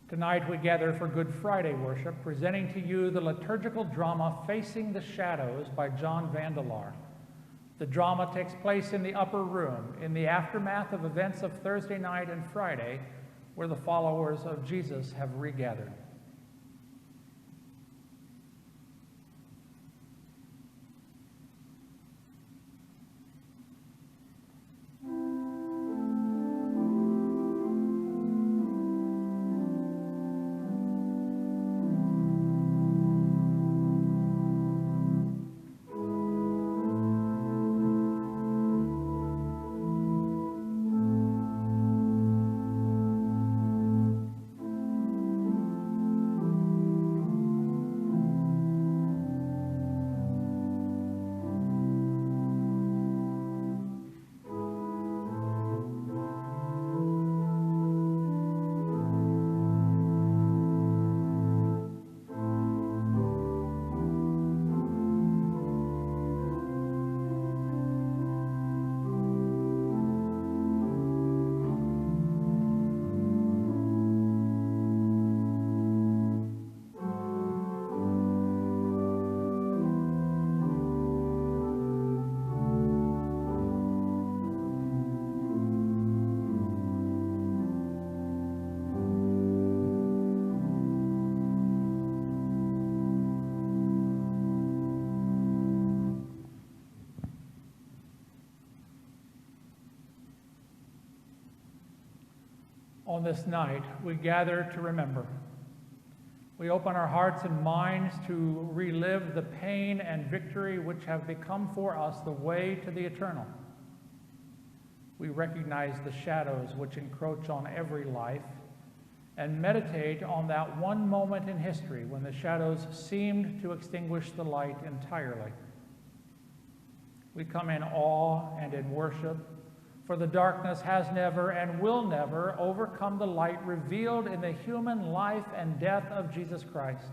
Tonight we gather for Good Friday worship, presenting to you the liturgical drama Facing the Shadows by John van der Laar. The drama takes place in the upper room, in the aftermath of events of Thursday night and Friday, where the followers of Jesus have regathered. On this night, we gather to remember. We open our hearts and minds to relive the pain and victory which have become for us the way to the eternal. We recognize the shadows which encroach on every life and meditate on that one moment in history when the shadows seemed to extinguish the light entirely. We come in awe and in worship, for the darkness has never and will never overcome the light revealed in the human life and death of Jesus Christ.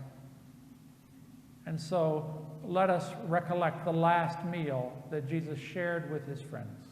And so let us recollect the last meal that Jesus shared with his friends.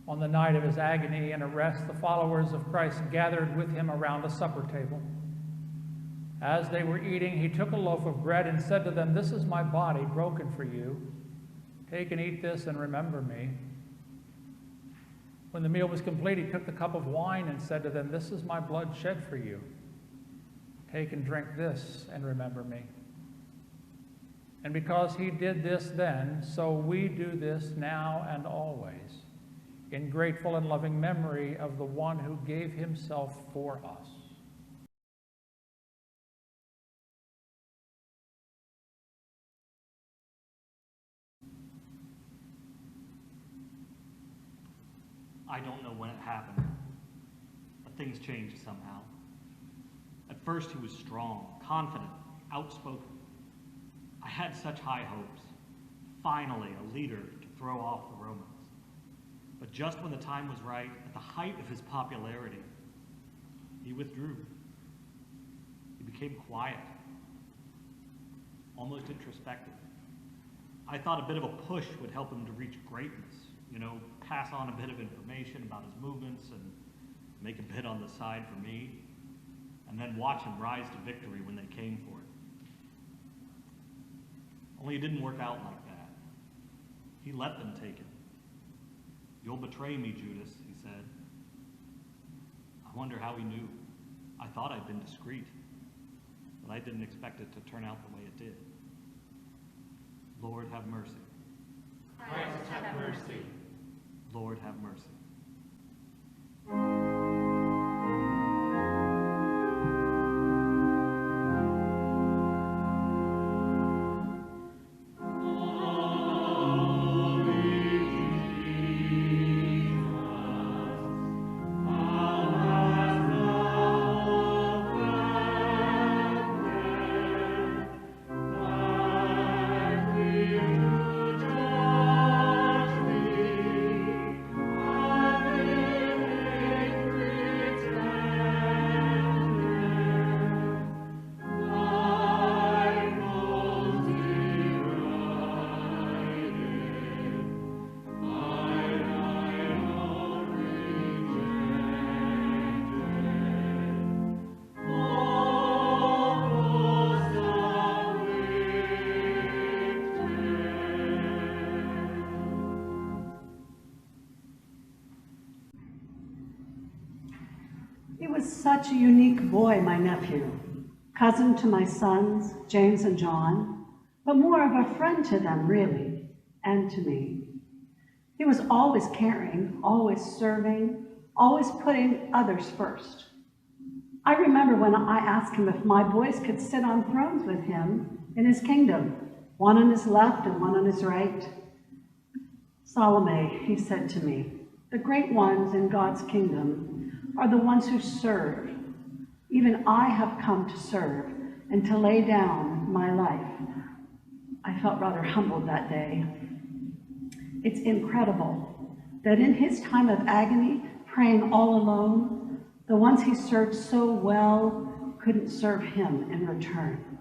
On the night of his agony and arrest, the followers of Christ gathered with him around a supper table. As they were eating, he took a loaf of bread and said to them, "This is my body broken for you. Take and eat this and remember me." When the meal was complete, he took the cup of wine and said to them, "This is my blood shed for you. Take and drink this and remember me." And because he did this then, so we do this now and always, in grateful and loving memory of the one who gave himself for us. I don't know when it happened, but things changed somehow. At first he was strong, confident, outspoken. I had such high hopes. Finally, a leader to throw off the Romans. But just when the time was right, at the height of his popularity, he withdrew. He became quiet, almost introspective. I thought a bit of a push would help him to reach greatness, pass on a bit of information about his movements and make a bit on the side for me, and then watch him rise to victory when they came for it. Only it didn't work out like that. He let them take it. "You'll betray me, Judas," he said. I wonder how he knew. I thought I'd been discreet, but I didn't expect it to turn out the way it did. Lord, have mercy. Christ, have mercy. Lord, have mercy. He was such a unique boy, my nephew, cousin to my sons, James and John, but more of a friend to them, really, and to me. He was always caring, always serving, always putting others first. I remember when I asked him if my boys could sit on thrones with him in his kingdom, one on his left and one on his right. "Salome," he said to me, "the great ones in God's kingdom are the ones who serve. Even I have come to serve and to lay down my life." I felt rather humbled that day. It's incredible that in his time of agony, praying all alone, the ones he served so well couldn't serve him in return,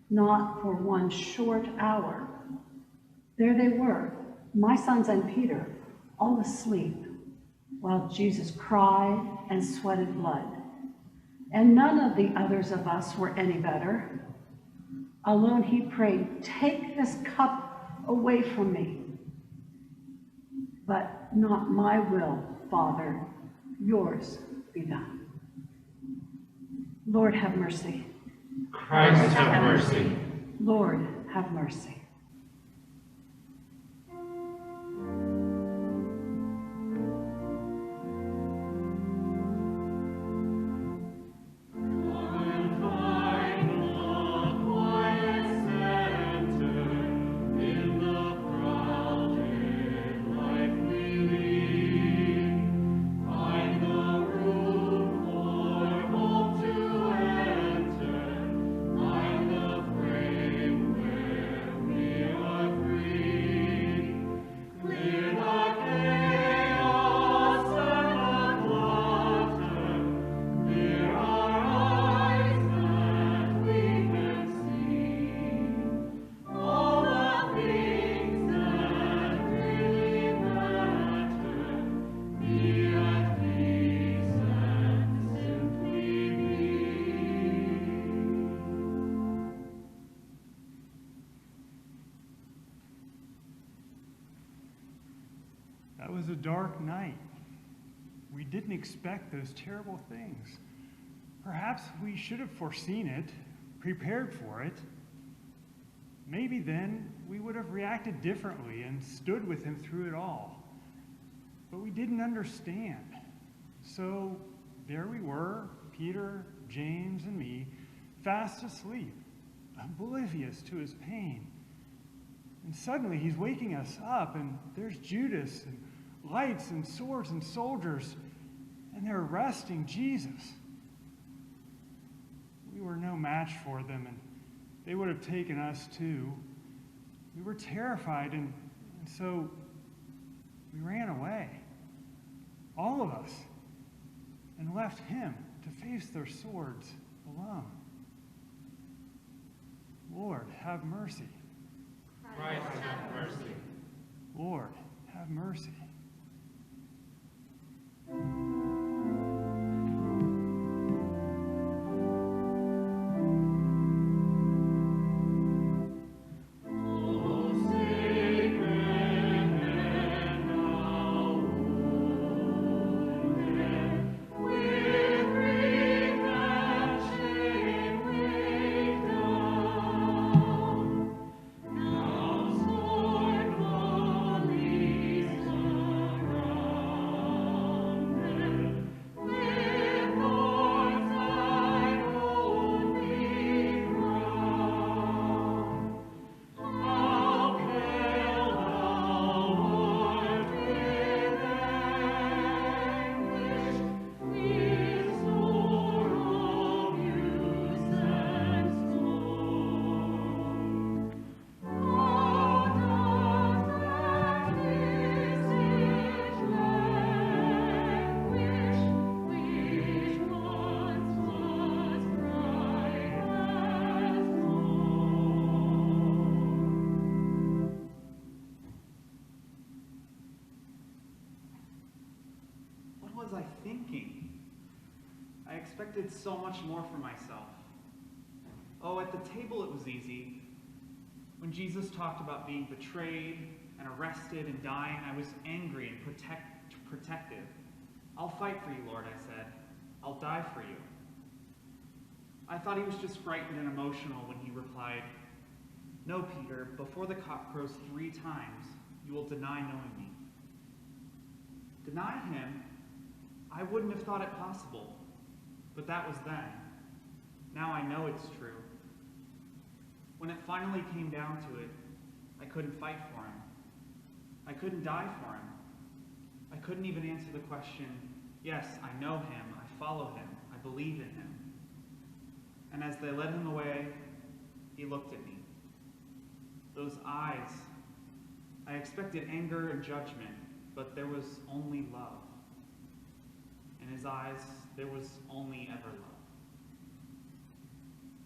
not for one short hour. There they were, my sons and Peter, all asleep, while Jesus cried and sweated blood. And none of the others of us were any better. Alone he prayed, "Take this cup away from me. But not my will, Father, yours be done." Lord, have mercy. Christ, have mercy. Lord, have mercy. That was a dark night. We didn't expect those terrible things. Perhaps we should have foreseen it, prepared for it. Maybe then we would have reacted differently and stood with him through it all. But we didn't understand. So there we were, Peter, James, and me, fast asleep, oblivious to his pain. And suddenly he's waking us up, and there's Judas, and lights, and swords, and soldiers, and they're arresting Jesus. We were no match for them, and they would have taken us too. We were terrified, and so we ran away, all of us, and left him to face their swords alone. Lord, have mercy. Christ, have mercy. Lord, have mercy. Lord, expected so much more for myself. Oh, at the table it was easy. When Jesus talked about being betrayed and arrested and dying, I was angry and protective. I'll fight for you, Lord, I said. I'll die for you. I thought he was just frightened and emotional when he replied, "No, Peter, before the cock crows 3 times, you will deny knowing me." Deny him? I wouldn't have thought it possible, but that was then. Now I know it's true. When it finally came down to it, I couldn't fight for him. I couldn't die for him. I couldn't even answer the question, yes, I know him, I follow him, I believe in him. And as they led him away, he looked at me. Those eyes, I expected anger and judgment, but there was only love. In his eyes, there was only ever love.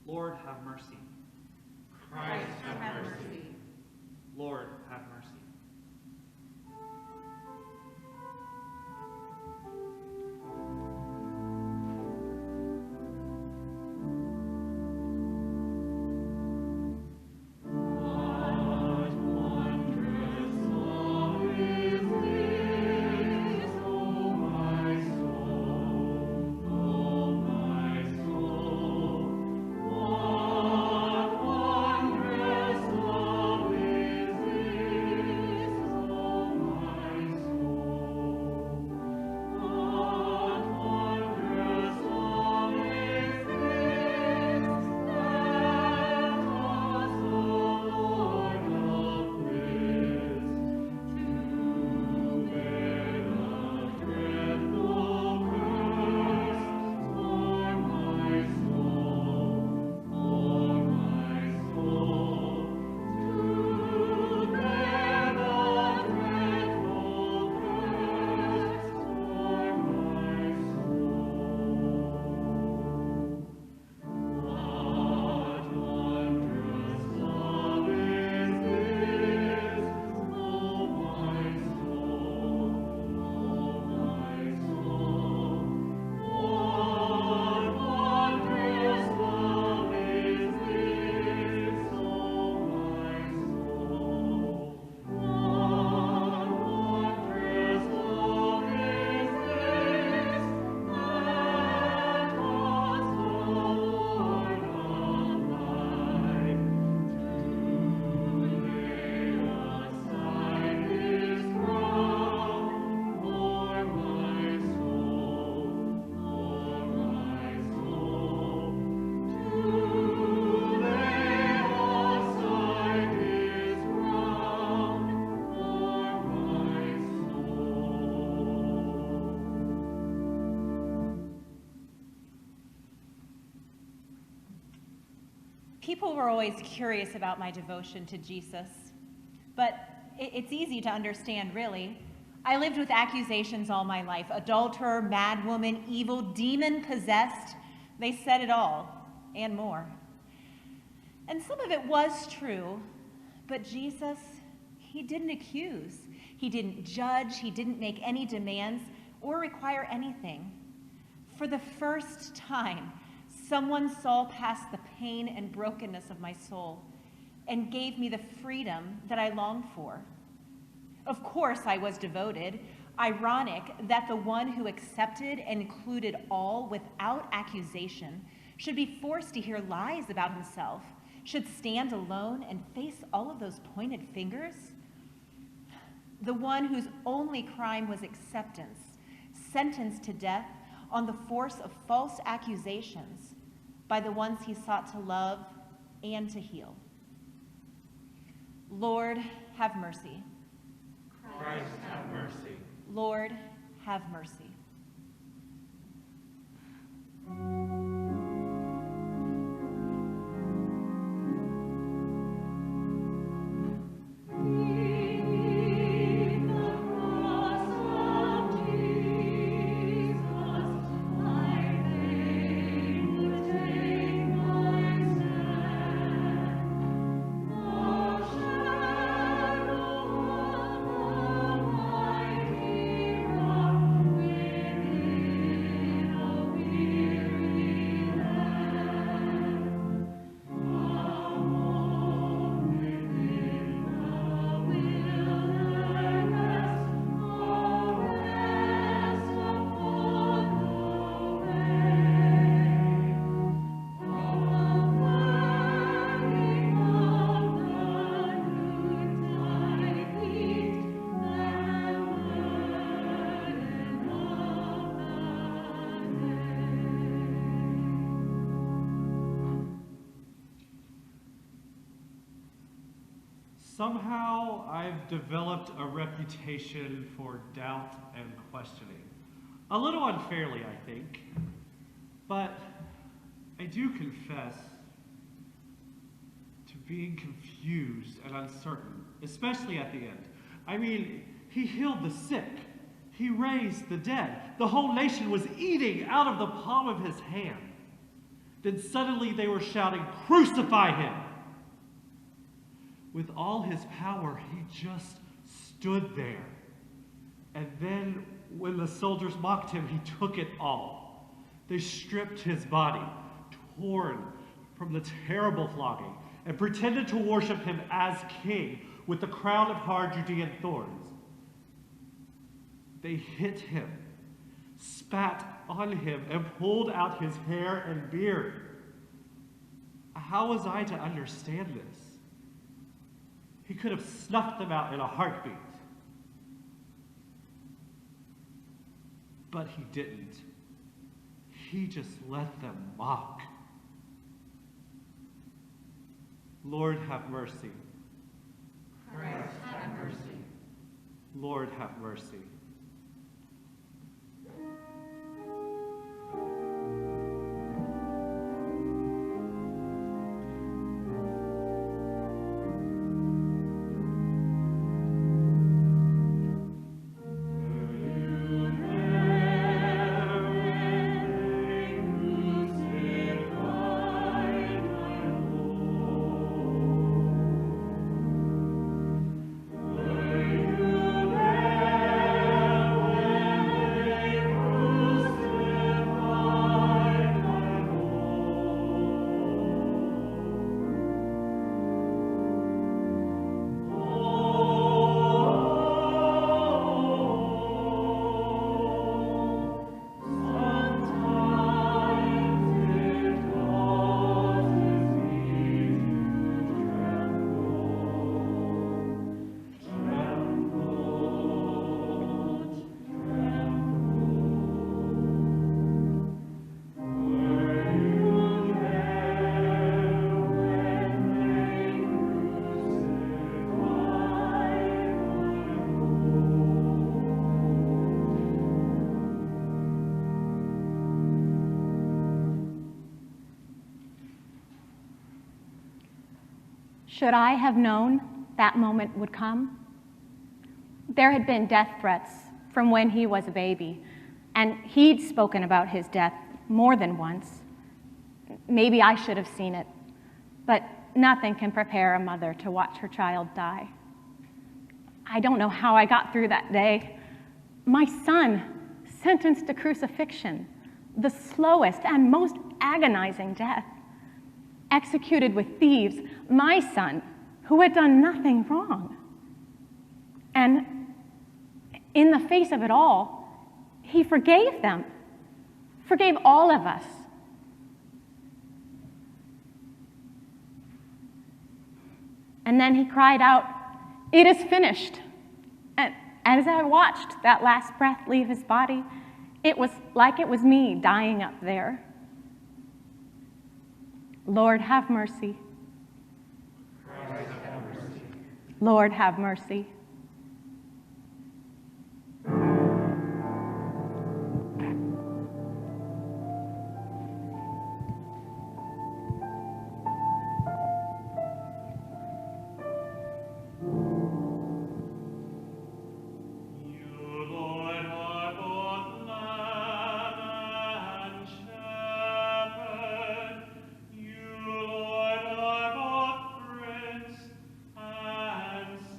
Lord, have mercy. Christ, have mercy. Lord, have mercy. People were always curious about my devotion to Jesus, but it's easy to understand, really. I lived with accusations all my life: adulterer, madwoman, evil, demon-possessed. They said it all, and more. And some of it was true, but Jesus, he didn't accuse. He didn't judge. He didn't make any demands or require anything. For the first time, someone saw past the pain and brokenness of my soul and gave me the freedom that I longed for. Of course, I was devoted. Ironic that the one who accepted and included all without accusation should be forced to hear lies about himself, should stand alone and face all of those pointed fingers. The one whose only crime was acceptance, sentenced to death on the force of false accusations by the ones he sought to love and to heal. Lord, have mercy. Christ, have mercy. Lord, have mercy. Amen. Somehow I've developed a reputation for doubt and questioning. A little unfairly, I think, but I do confess to being confused and uncertain, especially at the end. I mean, he healed the sick. He raised the dead. The whole nation was eating out of the palm of his hand. Then suddenly they were shouting, "Crucify him!" With all his power, he just stood there. And then when the soldiers mocked him, he took it all. They stripped his body, torn from the terrible flogging, and pretended to worship him as king with the crown of hard Judean thorns. They hit him, spat on him, and pulled out his hair and beard. How was I to understand this? He could have snuffed them out in a heartbeat. But he didn't. He just let them mock. Lord, have mercy. Christ, have mercy. Lord, have mercy. Should I have known that moment would come? There had been death threats from when he was a baby, and he'd spoken about his death more than once. Maybe I should have seen it, but nothing can prepare a mother to watch her child die. I don't know how I got through that day. My son, sentenced to crucifixion, the slowest and most agonizing death. Executed with thieves, my son, who had done nothing wrong. And in the face of it all, he forgave them, forgave all of us. And then he cried out, "It is finished." And as I watched that last breath leave his body, it was like it was me dying up there. Lord, have mercy. Christ, have mercy. Lord, have mercy.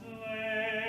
Slave.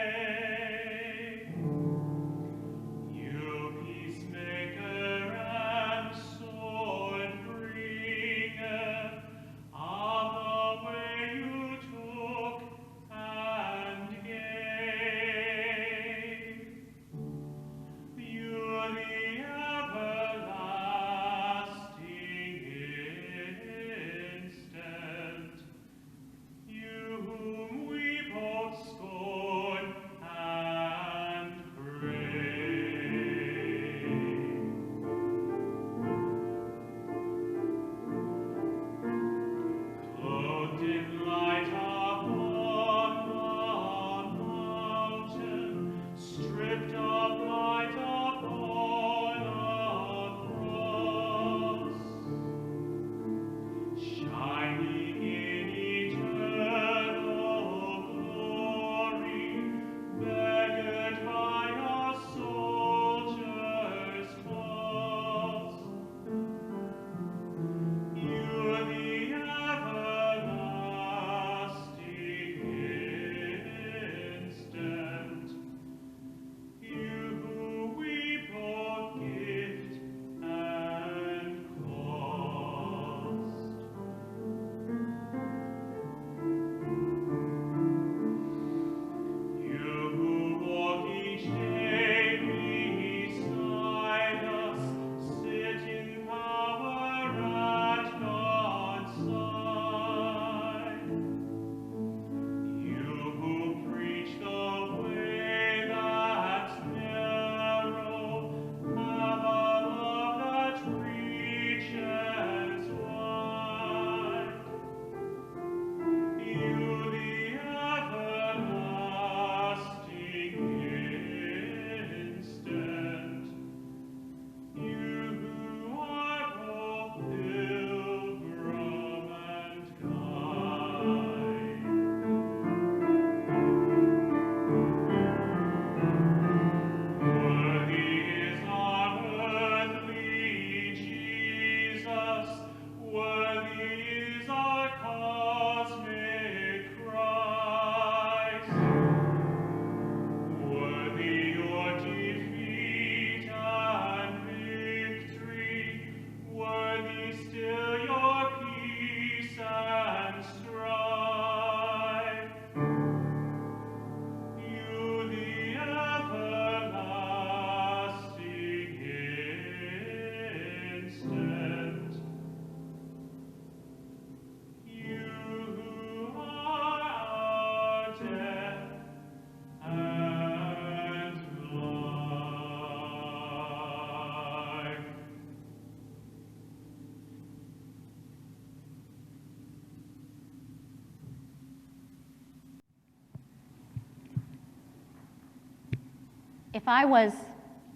If I was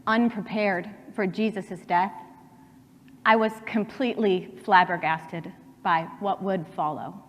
unprepared for Jesus' death, I was completely flabbergasted by what would follow.